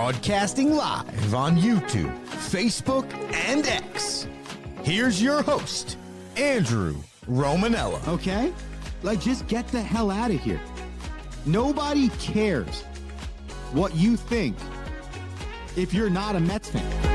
Broadcasting live on YouTube, Facebook, and X. Here's your host, Andrew Romanella. Okay? Like, just get the hell out of here. Nobody cares what you think if you're not a Mets fan.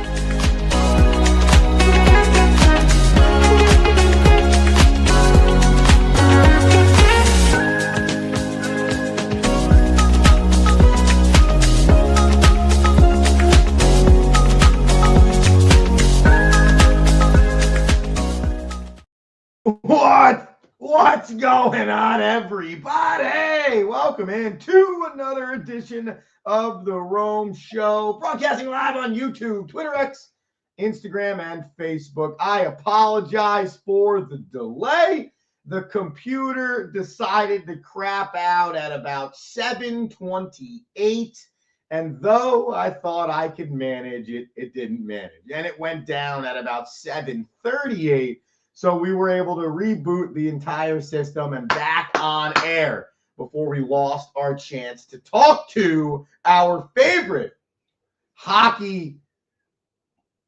What's going on, everybody? Welcome in to another edition of the Rome Show, broadcasting live on YouTube, Twitter, X, Instagram, and Facebook. I apologize for the delay. The computer decided to crap out at about 7:28, and though I thought I could manage it, it didn't manage, and it went down at about 7:38. So we were able to reboot the entire system and back on air before we lost our chance to talk to our favorite hockey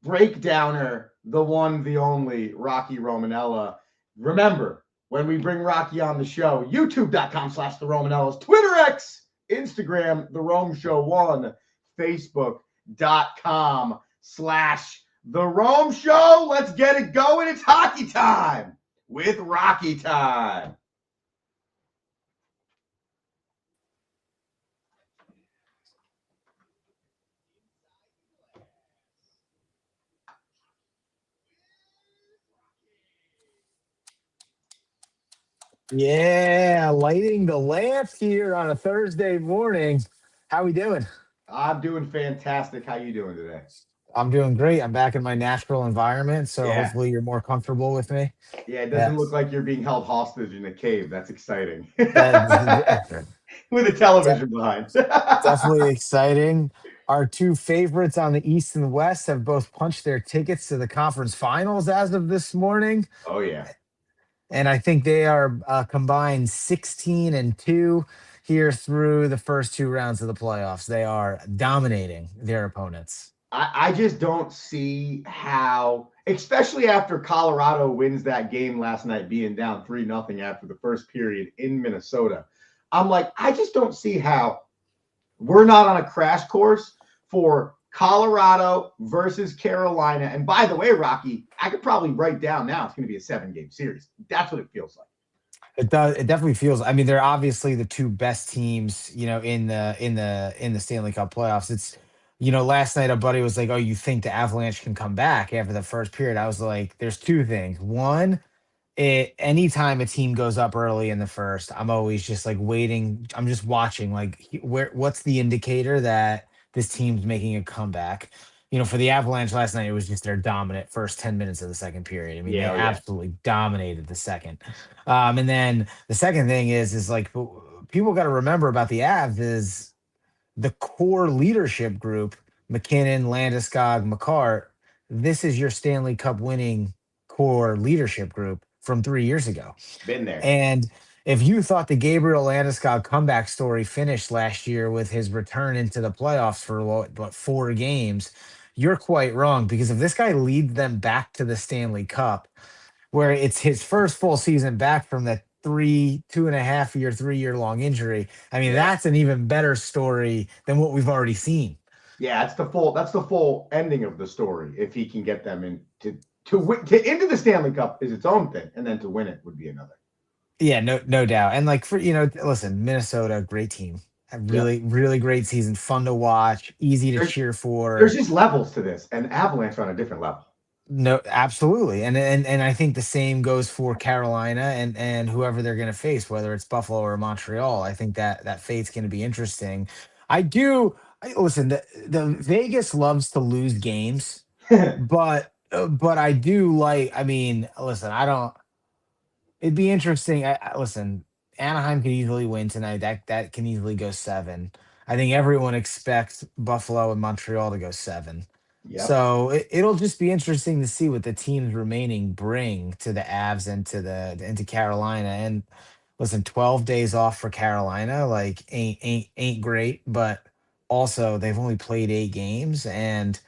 breakdowner, the one, the only, Rocky Romanella. Remember, when we bring Rocky on the show, youtube.com/the Romanellas, Twitter, X, Instagram, the Rome Show 1, facebook.com/The Rome Show. Let's get it going. It's hockey time with Rocky Time. Yeah, lighting the lamp here on a Thursday morning. How we doing? I'm doing fantastic. How you doing today? I'm doing great. I'm back in my natural environment, so Yeah. hopefully you're more comfortable with me. Yeah, it doesn't Yes. look like you're being held hostage in a cave. That's exciting. That's With a television behind. definitely exciting. Our two favorites on the East and the West have both punched their tickets to the conference finals as of this morning. Oh, yeah. And I think they are combined 16-2 here through the first two rounds of the playoffs. They are dominating their opponents. I just don't see how, especially after Colorado wins that game last night, being down 3-0 after the first period in Minnesota. I'm like, I just don't see how we're not on a crash course for Colorado versus Carolina. And by the way, Rocky, I could probably write down now it's going to be a 7-game series. That's what it feels like. It does. It definitely feels. I mean, they're obviously the two best teams, in the Stanley Cup playoffs. It's, last night a buddy was like, "Oh, you think the Avalanche can come back after the first period?" I was like, "There's two things. One, anytime a team goes up early in the first, I'm always just like waiting. I'm just watching, like, what's the indicator that this team's making a comeback." For the Avalanche last night, it was just their dominant first 10 minutes of the second period. I mean, they absolutely dominated the second. And then the second thing is like, people got to remember about the Avs is the core leadership group: McKinnon, Landeskog, McCart. This is your Stanley Cup winning core leadership group from 3 years ago. Been there. And if you thought the Gabriel Landeskog comeback story finished last year with his return into the playoffs for what 4 games, you're quite wrong, because if this guy leads them back to the Stanley Cup, where it's his first full season back from that 2.5 year, 3 year long injury, I mean, that's an even better story than what we've already seen. Yeah, that's the full ending of the story. If he can get them into the Stanley Cup is its own thing, and then to win it would be another. Yeah, no doubt. And like, listen, Minnesota, great team. A really, really great season. Fun to watch, easy to cheer for. There's just levels to this, and Avalanche are on a different level. No, absolutely. And I think the same goes for Carolina and whoever they're going to face, whether it's Buffalo or Montreal. I think that fate's going to be interesting. Listen, the Vegas loves to lose games, but I do like, I mean, listen, it'd be interesting. Listen, Anaheim could easily win tonight. That can easily go 7. I think everyone expects Buffalo and Montreal to go 7. Yep. So it'll just be interesting to see what the teams remaining bring to the Avs and to Carolina. And listen, 12 days off for Carolina, like ain't great, but also they've only played 8 games, and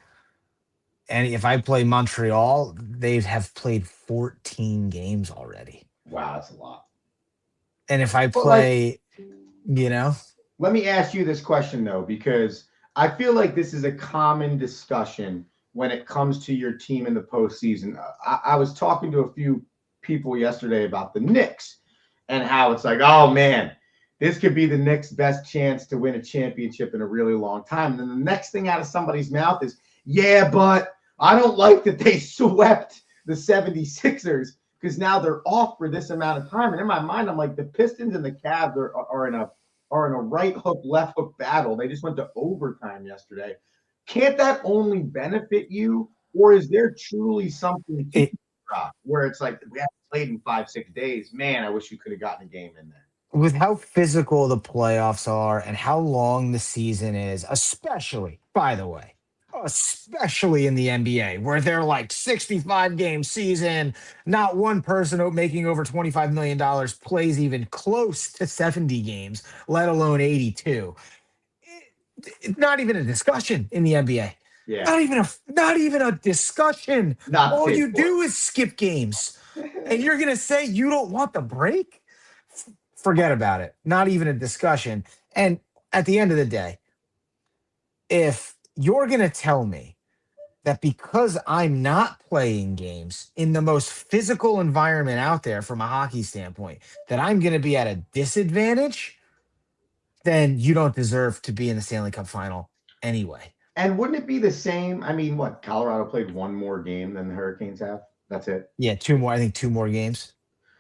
if I play Montreal, they have played 14 games already. Wow, that's a lot. And if I But like, play, you know, let me ask you this question though, because I feel like this is a common discussion when it comes to your team in the postseason. I was talking to a few people yesterday about the Knicks and how it's like, oh man, this could be the Knicks' best chance to win a championship in a really long time. And then the next thing out of somebody's mouth is, yeah, but I don't like that they swept the 76ers because now they're off for this amount of time. And in my mind, I'm like, the Pistons and the Cavs are in a right hook, left hook battle. They just went to overtime yesterday. Can't that only benefit you? Or is there truly something to it, where it's like, we haven't played in 5, 6 days? Man, I wish you could have gotten a game in there. with how physical the playoffs are and how long the season is, especially, by the way, especially in the NBA, where they're like 65-game season, not one person making over $25 million plays even close to 70 games, let alone 82. It's not even a discussion in the NBA. Yeah. Not even a discussion. Not All safe you for do is skip games. And you're gonna say you don't want the break? Forget about it. Not even a discussion. And at the end of the day, if you're gonna tell me that because I'm not playing games in the most physical environment out there from a hockey standpoint, that I'm gonna be at a disadvantage, then you don't deserve to be in the Stanley Cup final anyway. And wouldn't it be the same? I mean, what? Colorado played one more game than the Hurricanes have. That's it. Yeah, two more. I think 2 more games.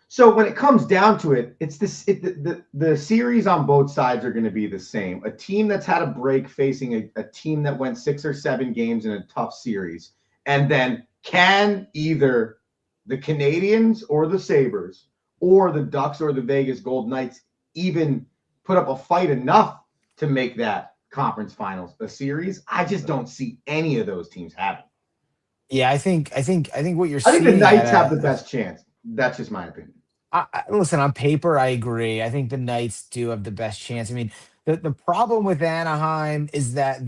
So when it comes down to it, it's this. The series on both sides are going to be the same. A team that's had a break facing a team that went 6 or 7 games in a tough series, and then can either the Canadians or the Sabres or the Ducks or the Vegas Golden Knights even put up a fight enough to make that conference finals a series? I just don't see any of those teams having. Yeah, I think what you're I think the seeing. Knights have the best chance. That's just my opinion. Listen, on paper, I agree. I think the Knights do have the best chance. I mean, the problem with Anaheim is that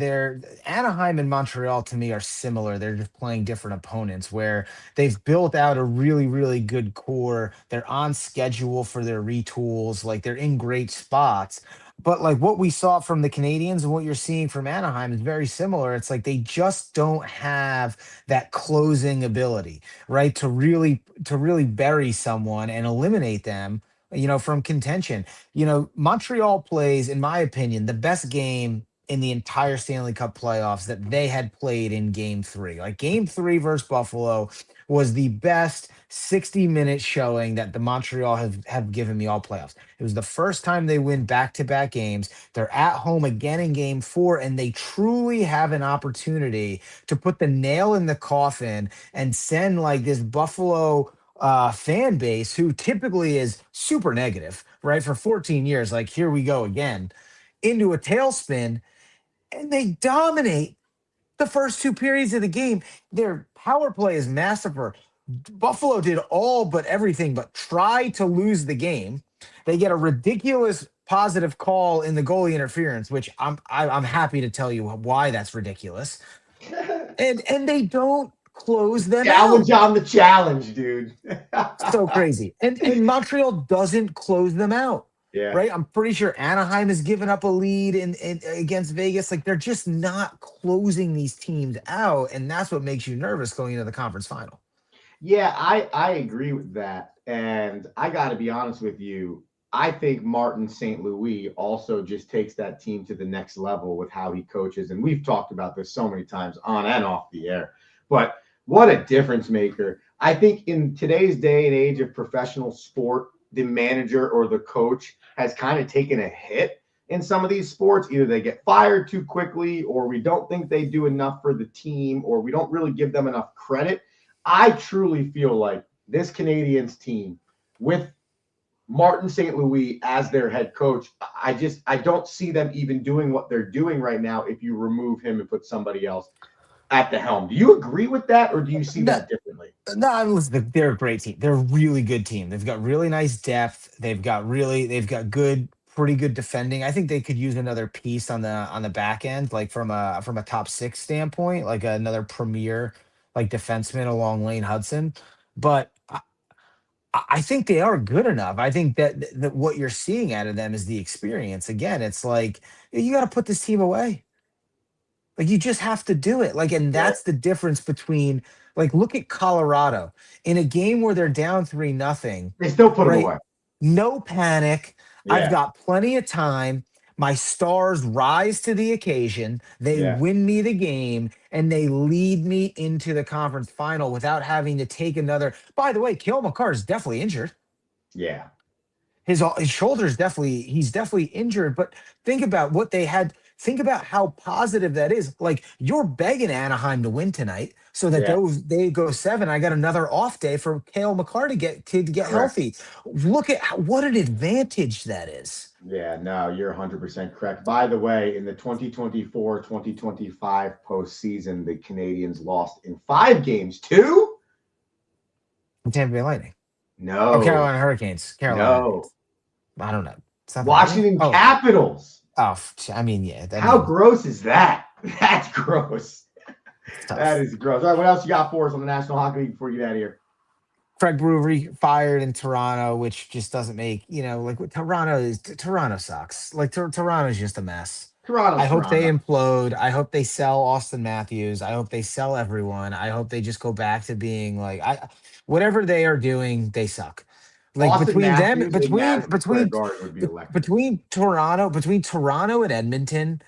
Anaheim and Montreal to me are similar. They're just playing different opponents where they've built out a really, really good core. They're on schedule for their retools, like they're in great spots. But like what we saw from the Canadians and what you're seeing from Anaheim is very similar. It's like they just don't have that closing ability, right? To really bury someone and eliminate them, from contention. Montreal plays, in my opinion, the best game in the entire Stanley Cup playoffs that they had played in game 3. Like game 3 versus Buffalo was the best 60-minute showing that the Montreal have given me all playoffs. It was the first time they win back-to-back games. They're at home again in game 4, and they truly have an opportunity to put the nail in the coffin and send like this Buffalo fan base who typically is super negative, right? For 14 years, like here we go again, into a tailspin, and they dominate the first 2 periods of the game. Their power play is massacre. Buffalo did all but everything but try to lose the game. They get a ridiculous positive call in the goalie interference, which I'm happy to tell you why that's ridiculous. And they don't close them Challenge out. on the challenge, dude. So crazy. And Montreal doesn't close them out. Yeah. Right. I'm pretty sure Anaheim has given up a lead in against Vegas. Like they're just not closing these teams out. And that's what makes you nervous going into the conference final. Yeah, I agree with that. And I got to be honest with you. I think Martin St. Louis also just takes that team to the next level with how he coaches. And we've talked about this so many times on and off the air. But what a difference maker. I think in today's day and age of professional sport, the manager or the coach has kind of taken a hit in some of these sports. Either they get fired too quickly, or we don't think they do enough for the team, or we don't really give them enough credit. I truly feel like this Canadiens team with Martin St. Louis as their head coach, I don't see them even doing what they're doing right now if you remove him and put somebody else at the helm. Do you agree with that, or do you see that differently? No, listen, they're a great team. They're a really good team. They've got really nice depth. They've got good pretty good defending. I think they could use another piece on the back end, like from a top six standpoint, like another premier like defenseman along Lane Hudson. But I think they are good enough. I think that what you're seeing out of them is the experience. Again, it's like you got to put this team away. Like you just have to do it. Like, and Right. that's the difference between like look at Colorado in a game where they're down 3-0, They still put them right? away. No panic. I've Yeah. got plenty of time. My stars rise to the occasion. They Yeah. win me the game and they lead me into the conference final without having to take another. By the way, Kale McCarr is definitely injured. Yeah. His shoulder's he's definitely injured. But think about what they had. Think about how positive that is. Like you're begging Anaheim to win tonight so that Yeah. they go 7. I got another off day for Kale McCarr to get Correct. healthy. Look at what an advantage that is. Yeah, no, you're 100% correct. By the way, in the 2024-2025 postseason, the Canadians lost in 5 games to Tampa Bay Lightning. no, Oh, Carolina Hurricanes. no, I don't know. It's not the Washington Lightning? Capitals. I mean, yeah. How gross is that? That's gross. It's tough. That is gross. All right, what else you got for us on the National Hockey League before you get out of here? Craig Brewery fired in Toronto, which just doesn't make, like what Toronto sucks. Like Toronto's just a mess. Toronto's I hope they Toronto. implode. I hope they sell Austin Matthews. I hope they sell everyone. I hope they just go back to being like whatever they are doing, they suck. Like Austin between Matthews them, and Madison Square between Garden would be electric. between Toronto and Edmonton,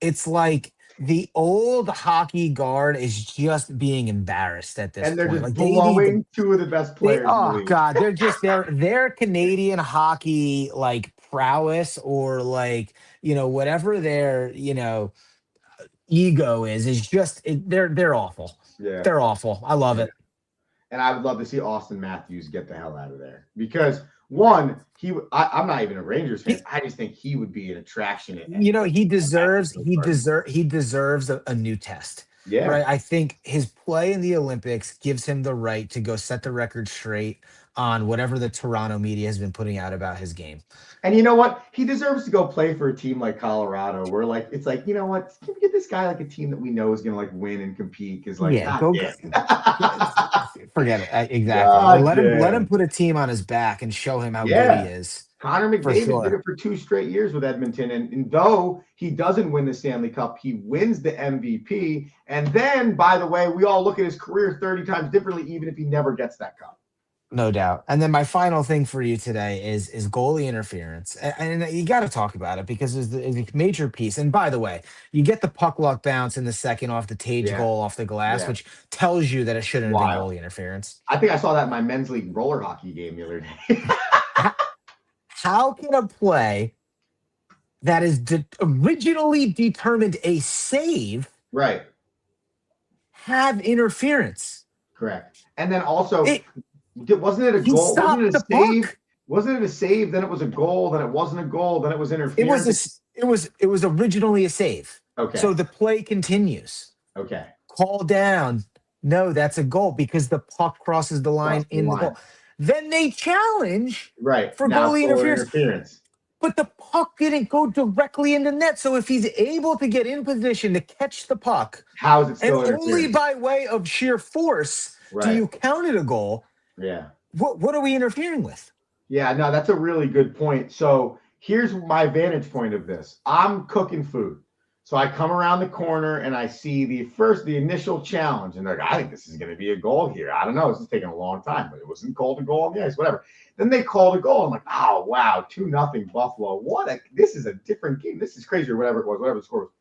it's like the old hockey guard is just being embarrassed at this And they're point. just Like they need blowing 2 of the best players in the oh league. god, they're just their Canadian hockey like prowess or like whatever their ego is just they're awful. Yeah. They're awful. I love it. And I would love to see Austin Matthews get the hell out of there because one, I'm not even a Rangers fan. I just think he would be an attraction. He deserves a new test. Yeah. Right. I think his play in the Olympics gives him the right to go set the record straight on whatever the Toronto media has been putting out about his game. And you know what? He deserves to go play for a team like Colorado, where like it's like, you know what? Can we get this guy like a team that we know is gonna like win and compete? Because like forget it. Exactly. God, Let him put a team on his back and show him how good he is. Connor McDavid did it for 2 straight years with Edmonton. And though he doesn't win the Stanley Cup, he wins the MVP. And then, by the way, we all look at his career 30 times differently, even if he never gets that cup. No doubt. And then my final thing for you today is goalie interference. And you got to talk about it because it's a major piece. And by the way, you get the puck luck bounce in the second off the Tage goal off the glass, which tells you that it shouldn't have been goalie interference. I think I saw that in my men's league roller hockey game the other day. How can a play that is originally determined a save have interference? Correct. And then also, wasn't it a goal? Wasn't it a save? Puck. Wasn't it a save? Then it was a goal. Then it wasn't a goal. Then it was interference. It was originally a save. Okay. So the play continues. Okay. Call down. No, that's a goal because the puck crosses the line the goal. Then they challenge for goalie interference. But the puck didn't go directly into net. So if he's able to get in position to catch the puck, how is it still and only by way of sheer force do you count it a goal? Yeah. What are we interfering with? Yeah, no, that's a really good point. So here's my vantage point of this. I'm cooking food. So I come around the corner and I see the initial challenge. And they're like, I think this is going to be a goal here. I don't know. This is taking a long time, but it wasn't called a goal on the ice, whatever. Then they called a goal. I'm like, oh, wow, 2-0 Buffalo. This is a different game. This is crazy or whatever it was, whatever the score was.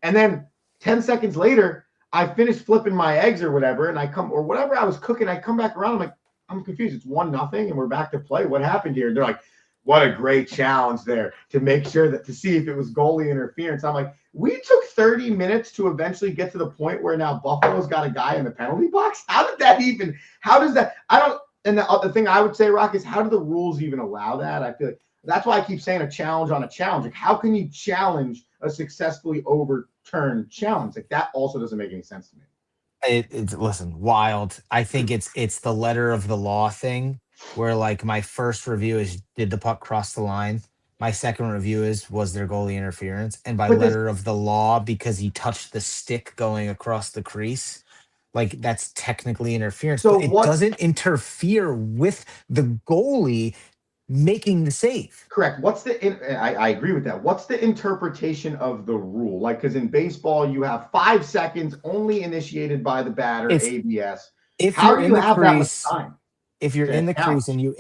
And then 10 seconds later, I finished flipping my eggs or whatever. And or whatever I was cooking, I come back around. I'm like, I'm confused. It's 1-0 and we're back to play. What happened here? And they're like, what a great challenge there to make sure to see if it was goalie interference. I'm like, we took 30 minutes to eventually get to the point where now Buffalo's got a guy in the penalty box. How does that? And the thing I would say, Rock, is how do the rules even allow that? I feel like that's why I keep saying a challenge on a challenge. Like, how can you challenge a successfully overturned challenge? Like, that also doesn't make any sense to me. It's wild. I think it's the letter of the law thing where like my first review is did the puck cross the line? My second review was there goalie interference? And by But this letter of the law, because he touched the stick going across the crease, like that's technically interference, so but it what doesn't interfere with the goalie making the save. correct. I agree with that. What's the interpretation of the rule? Like, because in baseball, you have 5 seconds only initiated by the batter, If ABS. if How you're do in you the have that much crease, time if you're to in the challenge? crease and you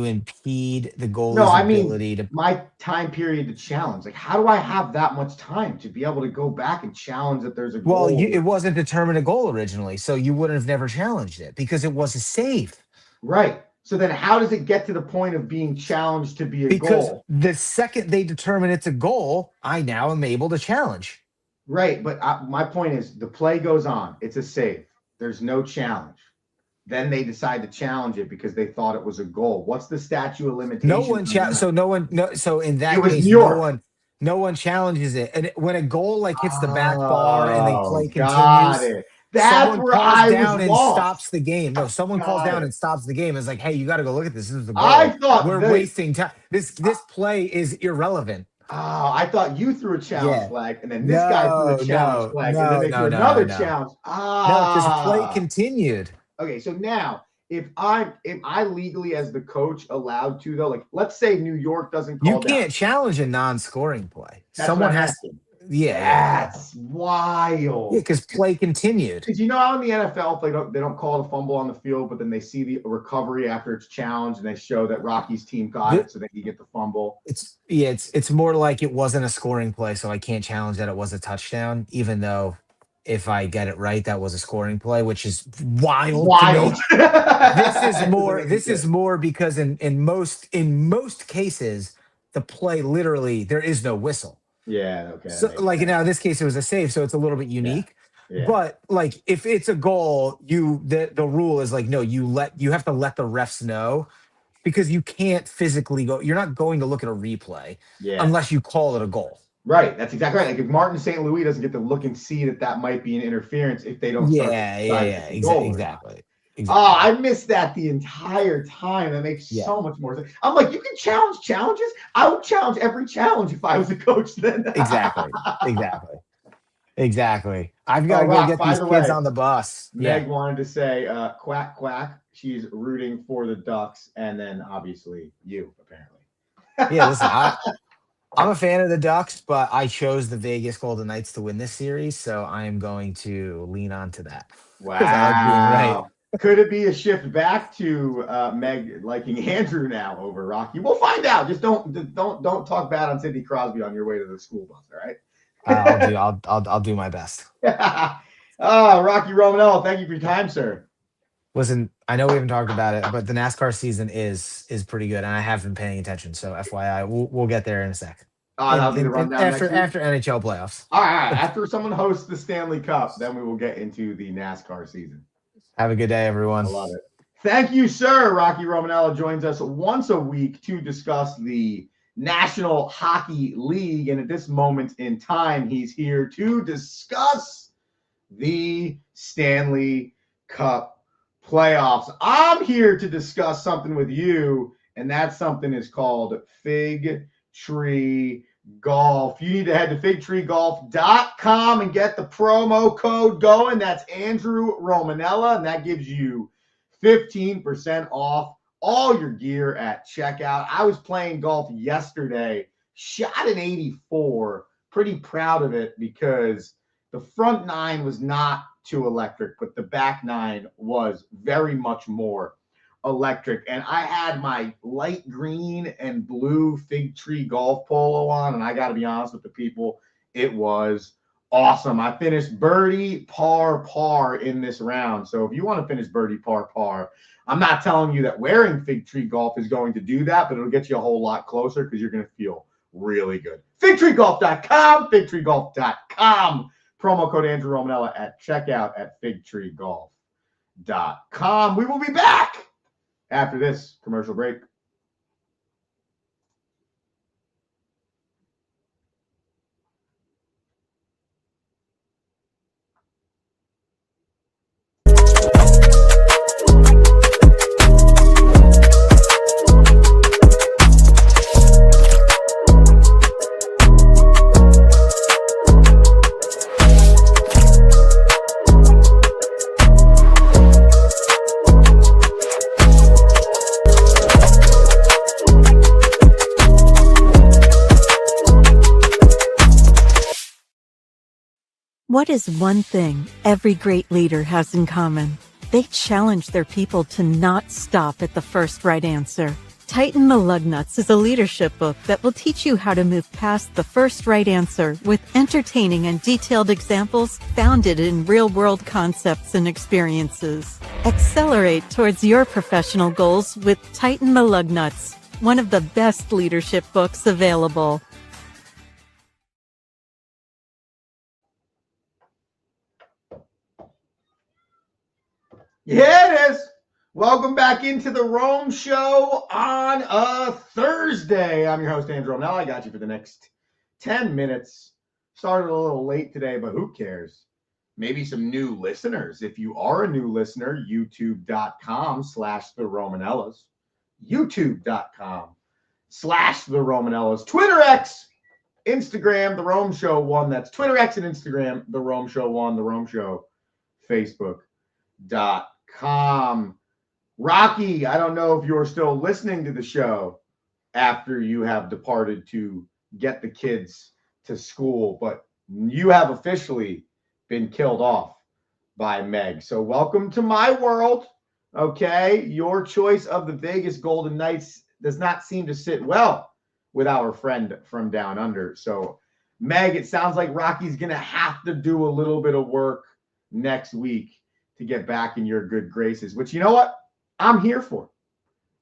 impede the No, goalie's I mean ability to my time period to challenge. Like, how do I have that much time to be able to go back and challenge that there's a well, goal? it wasn't determined a goal originally, so you wouldn't have never challenged it because it was a save. Right. So then how does it get to the point of being challenged to be a Because goal? the second they determine it's a goal, I now am able to challenge. Right. But my point is the play goes on. It's a save. There's no challenge. Then they decide to challenge it because they thought it was a goal. What's the statute of limitations? So in that It was case, New York. no one challenges it. And when a goal like hits the back bar and they Oh, play got continues, it. That's someone where calls I was down and lost. stops the game. No, someone calls Got down it. and stops the game. It's like, hey, you got to go look at this. This is the I goal. thought We're wasting time. This play is irrelevant. Oh, I thought you threw a challenge Yeah. flag, and then this guy threw a challenge flag, and then they threw another challenge. No, because play Ah, continued. okay. So now, if I legally as the coach allowed to though, like let's say New York doesn't You call down. can't challenge a non-scoring play. That's Someone what I'm has, asking. yeah, That's wild. yeah, because play continued. Because you know how in the NFL if they don't call the fumble on the field, but then they see the recovery after it's challenged, and they show that Rocky's team got it, so that you get the fumble. It's more like it wasn't a scoring play, so I can't challenge that it was a touchdown, even though if I get it right, that was a scoring play, which is wild. Wild. To me. This is more because in most cases, the play literally there is no whistle. Yeah. Okay. So like now in this case it was a save, so it's a little bit unique. Yeah. But like if it's a goal, the rule is like no, you have to let the refs know because you can't physically go. You're not going to look at a replay unless you call it a goal. Right. That's exactly right. Like if Martin St. Louis doesn't get to look and see that might be an interference if they don't. Exactly. Oh, I missed that the entire time. That makes so much more sense. I'm like, you can challenge challenges. I would challenge every challenge if I was a coach then. Exactly. I've got to go get these kids on the bus. Meg wanted to say, quack, quack. She's rooting for the Ducks. And then obviously you, apparently. Yeah, listen, I'm a fan of the Ducks, but I chose the Vegas Golden Knights to win this series. So I am going to lean on to that. Wow. I like being right. Could it be a shift back to Meg liking Andrew now over Rocky? We'll find out. Just don't talk bad on Sidney Crosby on your way to the school bus. All right. I'll do my best. Rocky Romanella, thank you for your time, sir. Listen, I know we haven't talked about it, but the NASCAR season is pretty good, and I have been paying attention. So FYI, we'll get there in a sec. That'll be the rundown after NHL playoffs. All right. After someone hosts the Stanley Cup, then we will get into the NASCAR season. Have a good day, everyone. I love it. Thank you, sir. Rocky Romanella joins us once a week to discuss the National Hockey League. And at this moment in time, he's here to discuss the Stanley Cup playoffs. I'm here to discuss something with you, and that something is called Fig Tree Golf. You need to head to figtreegolf.com and get the promo code going. That's Andrew Romanella, and that gives you 15% off all your gear at checkout. I was playing golf yesterday, shot an 84. Pretty proud of it because the front nine was not too electric, but the back nine was very much more electric. And I had my light green and blue Fig Tree Golf polo on, and I got to be honest with the people, it was awesome. I finished birdie par in this round. So if you want to finish birdie par, I'm not telling you that wearing Fig Tree Golf is going to do that, but it'll get you a whole lot closer because you're going to feel really good. figtreegolf.com, figtreegolf.com. Promo code Andrew Romanella at checkout at figtreegolf.com. We will be back after this commercial break. What is one thing every great leader has in common? They challenge their people to not stop at the first right answer. Tighten the Lug Nuts is a leadership book that will teach you how to move past the first right answer with entertaining and detailed examples founded in real-world concepts and experiences. Accelerate towards your professional goals with Tighten the Lug Nuts, one of the best leadership books available. Yeah, it is. Welcome back into the Rome Show on a Thursday. I'm your host, Andrew Romanella. I got you for the next 10 minutes. Started a little late today, but who cares? Maybe some new listeners. If you are a new listener, youtube.com/the Romanellas. youtube.com/the Romanellas. Twitter X, Instagram, the Rome Show 1. That's Twitter X and Instagram, the Rome Show 1, the Rome Show, Facebook.com. Rocky, I don't know if you're still listening to the show after you have departed to get the kids to school, but you have officially been killed off by Meg. So welcome to my world. Okay, your choice of the Vegas Golden Knights does not seem to sit well with our friend from down under. So Meg, it sounds like Rocky's going to have to do a little bit of work next week to get back in your good graces, which, you know what? I'm here for.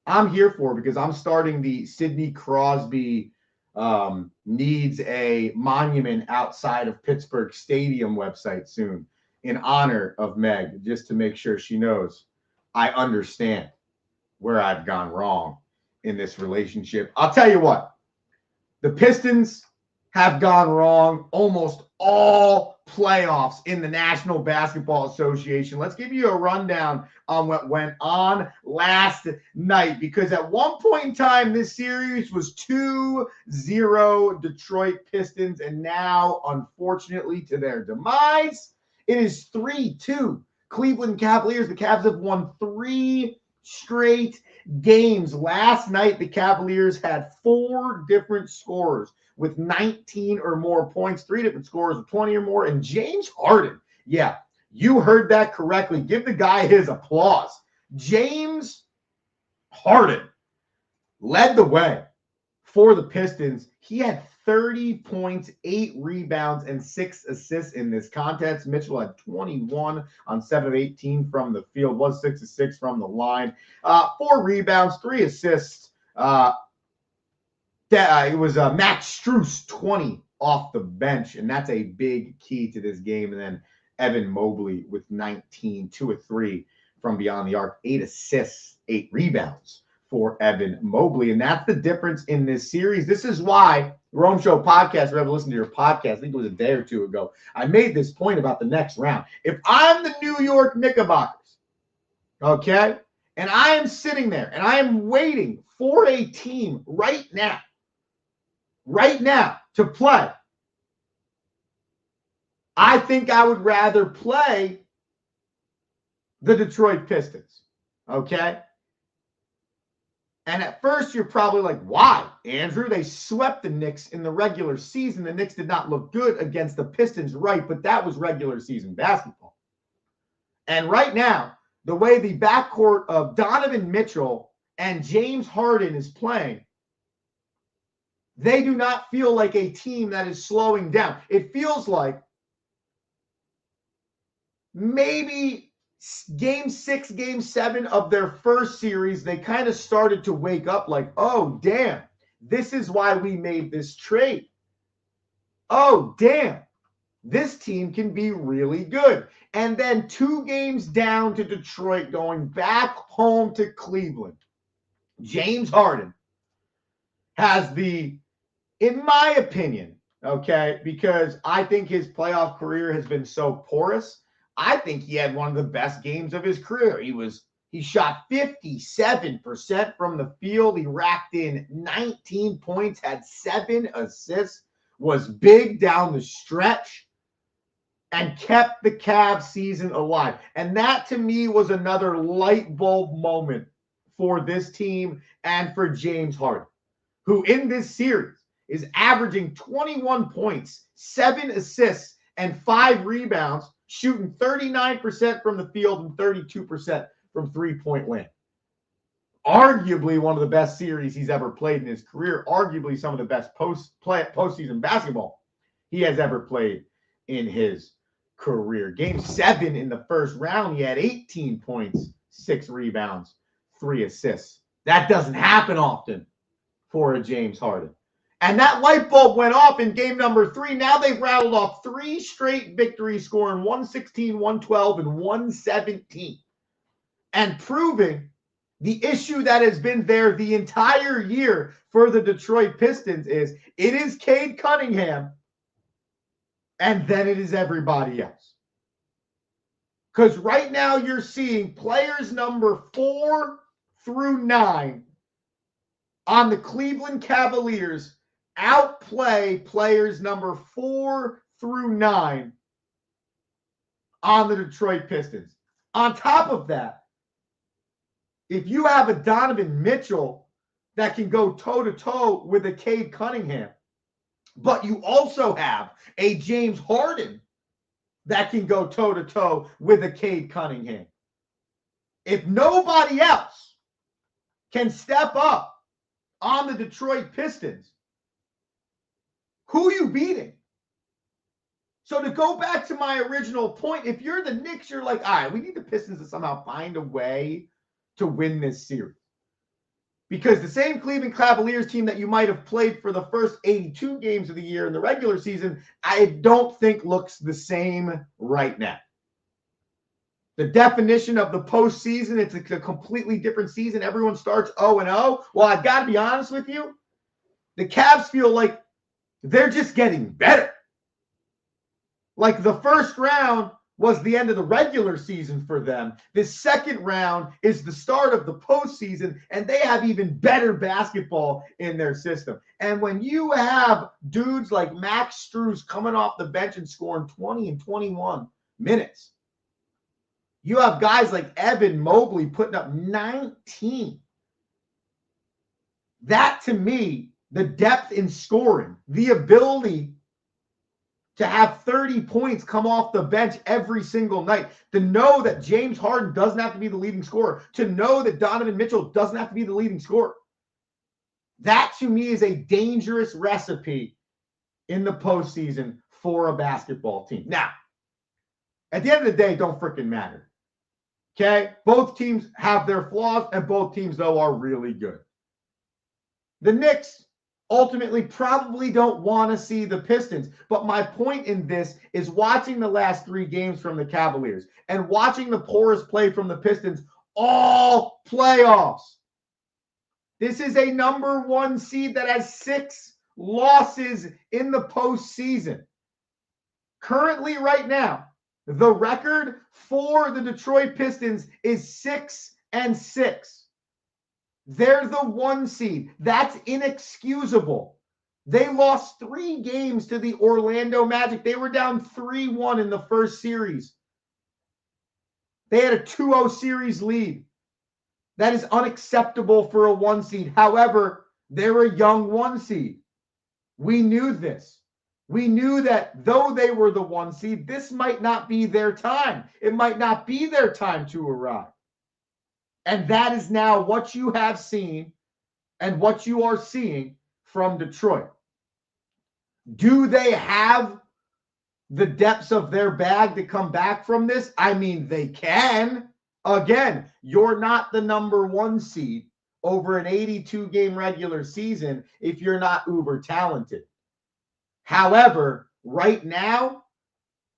I'm here for because I'm starting the Sidney Crosby needs a monument outside of Pittsburgh Stadium website soon in honor of Meg, just to make sure she knows I understand where I've gone wrong in this relationship. I'll tell you what, the Pistons have gone wrong almost all playoffs in the National Basketball Association. Let's give you a rundown on what went on last night, because at one point in time, this series was 2-0 Detroit Pistons, and now, unfortunately, to their demise, it is 3-2 Cleveland Cavaliers. The Cavs have won 3 straight games. Last night, the Cavaliers had 4 different scorers with 19 or more points, 3 different scorers with 20 or more, and James Harden. Yeah, you heard that correctly. Give the guy his applause. James Harden led the way for the Pistons. He had 30 points, 8 rebounds, and 6 assists in this contest. Mitchell had 21 on 7 of 18 from the field, was 6 of 6 from the line. 4 rebounds, 3 assists. It was Max Strus, 20 off the bench, and that's a big key to this game. And then Evan Mobley with 19, 2 of 3 from beyond the arc, 8 assists, 8 rebounds for Evan Mobley. And that's the difference in this series. This is why the Rome Show podcast, if you ever listened to your podcast, I think it was a day or two ago, I made this point about the next round. If I'm the New York Knickerbockers, okay, and I am sitting there and I am waiting for a team right now to play, I think I would rather play the Detroit Pistons, okay? And at first, you're probably like, why, Andrew? They swept the Knicks in the regular season. The Knicks did not look good against the Pistons, right? But that was regular season basketball. And right now, the way the backcourt of Donovan Mitchell and James Harden is playing, they do not feel like a team that is slowing down. It feels like maybe game 6, game 7 of their first series, they kind of started to wake up like, oh, damn, this is why we made this trade. Oh, damn, this team can be really good. And then 2 games down to Detroit, going back home to Cleveland, James Harden has the, in my opinion, okay, because I think his playoff career has been so porous, I think he had one of the best games of his career. He shot 57% from the field. He racked in 19 points, had 7 assists, was big down the stretch, and kept the Cavs season alive. And that, to me, was another light bulb moment for this team and for James Harden, who in this series is averaging 21 points, 7 assists, and 5 rebounds, shooting 39% from the field and 32% from three-point land. Arguably one of the best series he's ever played in his career. Arguably some of the best postseason basketball he has ever played in his career. Game 7 in the first round, he had 18 points, 6 rebounds, 3 assists. That doesn't happen often for a James Harden. And that light bulb went off in game number 3. Now they've rattled off 3 straight victories, scoring 116, 112, and 117. And proving the issue that has been there the entire year for the Detroit Pistons is it is Cade Cunningham, and then it is everybody else. Because right now you're seeing players number 4 through 9 on the Cleveland Cavaliers outplay players number 4 through 9 on the Detroit Pistons. On top of that, if you have a Donovan Mitchell that can go toe-to-toe with a Cade Cunningham, but you also have a James Harden that can go toe-to-toe with a Cade Cunningham. If nobody else can step up on the Detroit Pistons, who are you beating? So to go back to my original point, if you're the Knicks, you're like, all right, we need the Pistons to somehow find a way to win this series. Because the same Cleveland Cavaliers team that you might have played for the first 82 games of the year in the regular season, I don't think looks the same right now. The definition of the postseason, it's a completely different season. Everyone starts 0-0. Well, I've got to be honest with you. The Cavs feel like they're just getting better. Like the first round was the end of the regular season for them. This second round is the start of the postseason, and they have even better basketball in their system. And when you have dudes like Max Strus coming off the bench and scoring 20 and 21 minutes, you have guys like Evan Mobley putting up 19. That, to me, the depth in scoring, the ability to have 30 points come off the bench every single night, to know that James Harden doesn't have to be the leading scorer, to know that Donovan Mitchell doesn't have to be the leading scorer. That, to me, is a dangerous recipe in the postseason for a basketball team. Now, at the end of the day, it don't freaking matter. Okay? Both teams have their flaws, and both teams, though, are really good. The Knicks ultimately probably don't want to see the Pistons. But my point in this is watching the last 3 games from the Cavaliers and watching the poorest play from the Pistons all playoffs. This is a number 1 seed that has 6 losses in the postseason. Currently, right now, the record for the Detroit Pistons is 6-6. They're the 1 seed. That's inexcusable. They lost 3 games to the Orlando Magic. They were down 3-1 in the first series. They had a 2-0 series lead. That is unacceptable for a 1 seed. However, they're a young 1 seed. We knew this. We knew that though they were the 1 seed, this might not be their time. It might not be their time to arrive. And that is now what you have seen and what you are seeing from Detroit. Do they have the depths of their bag to come back from this? I mean, they can. Again, you're not the number 1 seed over an 82-game regular season if you're not uber talented. However, right now,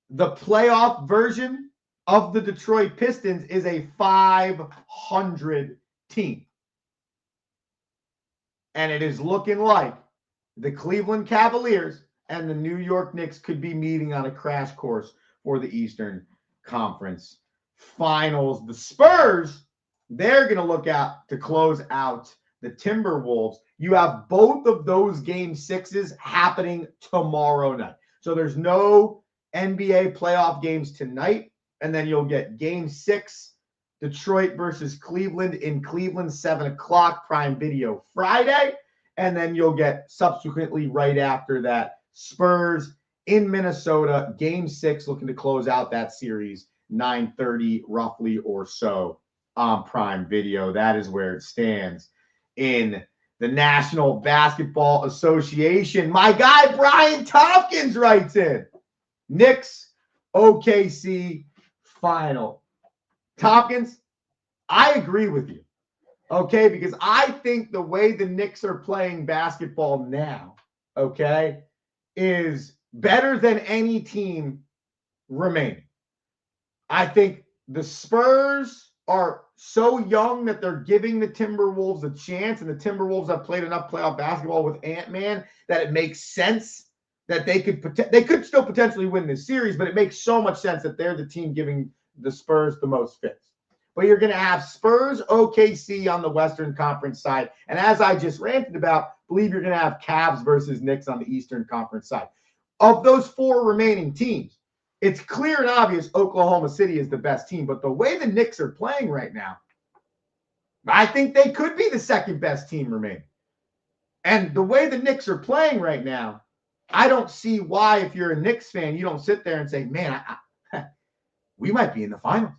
the playoff version of the Detroit Pistons is a 500 team. And it is looking like the Cleveland Cavaliers and the New York Knicks could be meeting on a crash course for the Eastern Conference Finals. The Spurs, they're going to look out to close out the Timberwolves. You have both of those game 6s happening tomorrow night. So there's no NBA playoff games tonight. And then you'll get game 6, Detroit versus Cleveland in Cleveland, 7 o'clock, Prime Video Friday. And then you'll get subsequently right after that, Spurs in Minnesota. Game 6 looking to close out that series, 9:30 roughly or so on Prime Video. That is where it stands in the National Basketball Association. My guy Brian Tompkins writes in, Knicks OKC final. Tompkins, I agree with you, okay, because I think the way the Knicks are playing basketball now, okay, is better than any team remaining. I think the Spurs are so young that they're giving the Timberwolves a chance, and the Timberwolves have played enough playoff basketball with Ant-Man that it makes sense that they could still potentially win this series, but it makes so much sense that they're the team giving the Spurs the most fits. But you're going to have Spurs, OKC on the Western Conference side, and as I just ranted about, believe you're going to have Cavs versus Knicks on the Eastern Conference side. Of those 4 remaining teams, it's clear and obvious Oklahoma City is the best team, but the way the Knicks are playing right now, I think they could be the second best team remaining. And the way the Knicks are playing right now, I don't see why, if you're a Knicks fan, you don't sit there and say, man, we might be in the finals.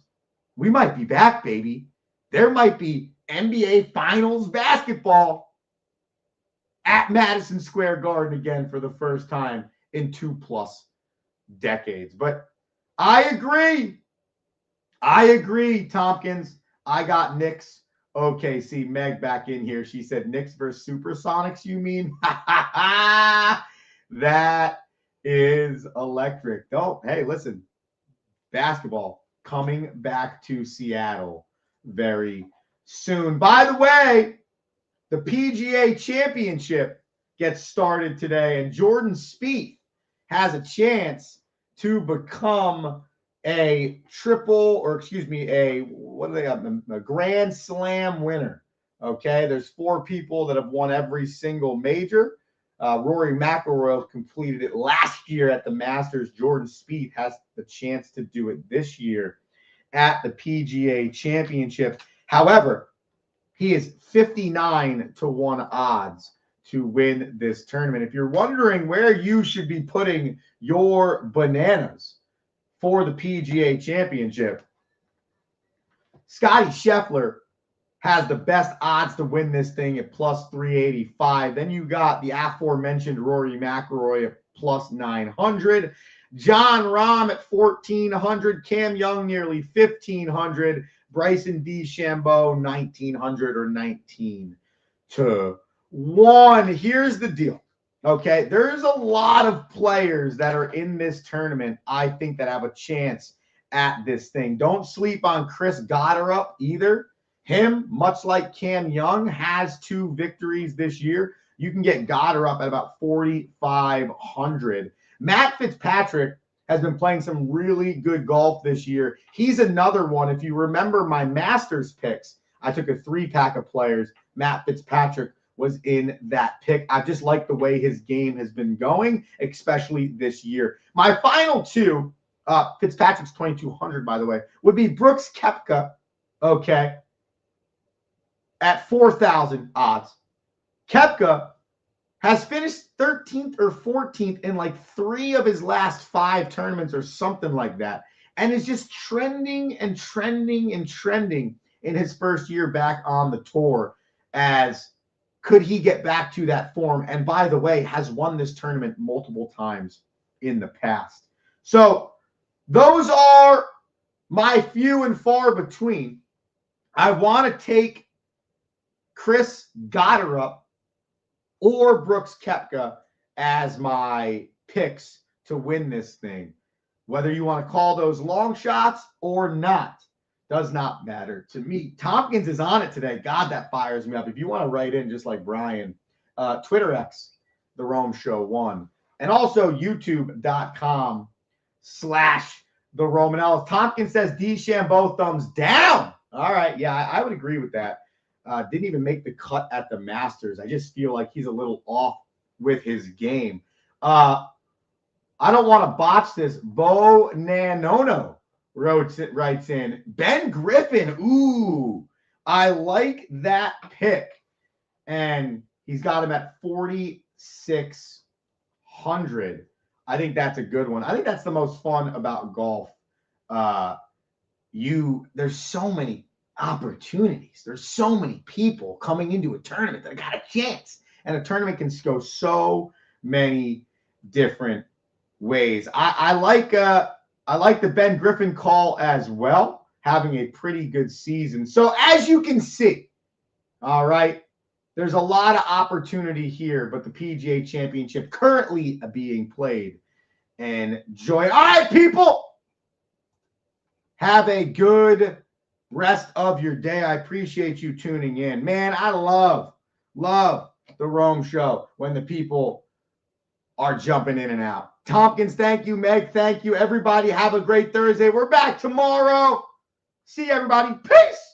We might be back, baby. There might be NBA Finals basketball at Madison Square Garden again for the first time in 2+ decades. But I agree, Tompkins. I got Knicks. Okay, see Meg back in here. She said Knicks versus Supersonics, you mean? That is electric. Oh, hey, listen. Basketball coming back to Seattle very soon. By the way, the PGA Championship gets started today, and Jordan Spieth has a chance to become a Grand Slam winner. Okay, there's 4 people that have won every single major. Rory McIlroy completed it last year at the Masters. Jordan Spieth has the chance to do it this year at the PGA Championship. However, he is 59-1 odds to win this tournament. If you're wondering where you should be putting your bananas for the PGA Championship, Scotty Scheffler has the best odds to win this thing at plus 385. Then you got the aforementioned Rory McIlroy at plus 900. John Rahm at 1,400. Cam Young nearly 1,500. Bryson DeChambeau 1,900 or 19-1. Here's the deal. Okay, there's a lot of players that are in this tournament, I think, that have a chance at this thing. Don't sleep on Chris Gotterup either. Him, much like Cam Young, has 2 victories this year. You can get Gotterup at about 4,500. Matt Fitzpatrick has been playing some really good golf this year. He's another one. If you remember my Masters picks, I took a 3-pack of players. Matt Fitzpatrick was in that pick. I just like the way his game has been going, especially this year. My final 2, Fitzpatrick's 2,200, by the way, would be Brooks Koepka, okay, at 4,000 odds. Koepka has finished 13th or 14th in like 3 of his last 5 tournaments or something like that, and is just trending and trending and trending in his first year back on the tour. As could he get back to that form? And by the way, has won this tournament multiple times in the past. So those are my few and far between. I want to take Chris Gotterup or Brooks Koepka as my picks to win this thing. Whether you want to call those long shots or not does not matter to me. Tompkins is on it today. God, that fires me up. If you want to write in just like Brian, Twitter X, The Rome Show 1, and also youtube.com/The Romanella. Tompkins says DeChambeau thumbs down. All right. Yeah, I would agree with that. Didn't even make the cut at the Masters. I just feel like he's a little off with his game. I don't want to botch this. Bo Nanono writes in. Ben Griffin. Ooh, I like that pick. And he's got him at 4,600. I think that's a good one. I think that's the most fun about golf. There's so many opportunities. There's so many people coming into a tournament that got a chance. And a tournament can go so many different ways. I like the Ben Griffin call as well, having a pretty good season. So as you can see, all right, there's a lot of opportunity here, but the PGA Championship currently being played. Enjoy. All right, people, have a good rest of your day. I appreciate you tuning in. Man, I love the Rome Show when the people are jumping in and out. Tompkins, thank you. Meg, thank you. Everybody, have a great Thursday. We're back tomorrow. See you, everybody. Peace.